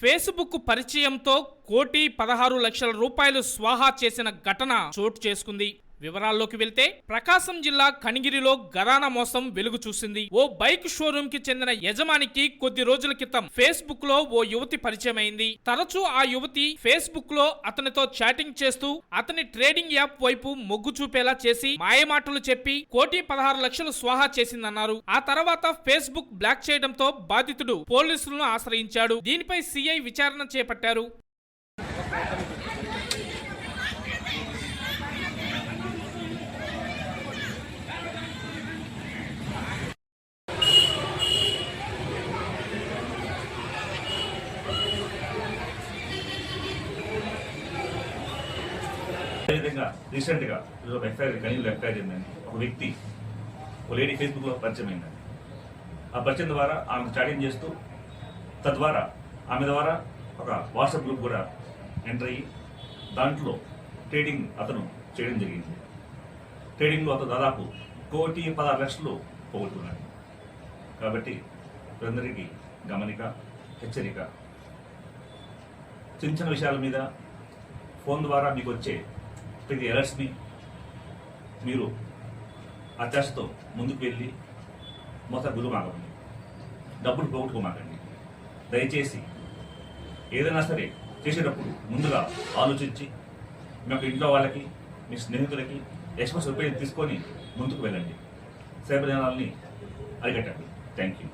Facebook పరిచయంతో 1,16,00,000 రూపాయలు స్వాహా చేసిన ఘటన చోటు చేసుకుంది. వివరాల్లోకి వెళ్తే ప్రకాశం జిల్లా కనిగిరిలో ఘరానా మోసం వెలుగు చూసింది. ఓ బైక్ షోరూమ్ కి చెందిన యజమానికి కొద్ది రోజుల క్రితం ఫేస్బుక్ లో ఓ యువతి పరిచయం అయింది. తరచూ ఆ యువతి ఫేస్బుక్ లో అతనితో చాటింగ్ చేస్తూ అతని ట్రేడింగ్ యాప్ వైపు మొగ్గు చూపేలా చేసి మాయమాటలు చెప్పి 1,16,00,000 స్వాహా చేసిందన్నారు. ఆ తర్వాత ఫేస్బుక్ బ్లాక్ చేయడంతో బాధితుడు పోలీసులను ఆశ్రయించాడు. దీనిపై సిఐ విచారణ చేపట్టారు. అదేవిధంగా రీసెంట్గా ఒక ఎఫ్ఐఆర్ కనీలో ఎఫ్ఐఆర్ ఏంటండి, ఒక వ్యక్తి ఒక లేడీ ఫేస్బుక్లో పరిచయం అయిందండి. ఆ పరిచయం ద్వారా ఆమెకు చాటింగ్ చేస్తూ తద్వారా ఆమె ద్వారా ఒక వాట్సాప్ గ్రూప్ కూడా ఎంటర్ అయ్యి దాంట్లో ట్రేడింగ్ అతను చేయడం జరిగింది. ట్రేడింగ్లో అతను దాదాపు 1,16,00,000 పోగొట్టుకున్నాడు. కాబట్టి అందరికీ గమనిక, హెచ్చరిక. చిన్న చిన్న విషయాల మీద ఫోన్ ద్వారా మీకు వచ్చే ప్రతి అలర్ట్స్ని మీరు అత్యాశతో ముందుకు వెళ్ళి మోస గురుమాగండి, డబ్బులు పోగొట్టుకోమాకండి. దయచేసి ఏదైనా సరే చేసేటప్పుడు ముందుగా ఆలోచించి మీ యొక్క ఇంట్లో వాళ్ళకి, మీ స్నేహితులకి ఎక్స్పర్ట్స్ ఒపీనియన్ తీసుకొని ముందుకు వెళ్ళండి. సైబర్ నేరాలని అరికట్టండి. Thank you.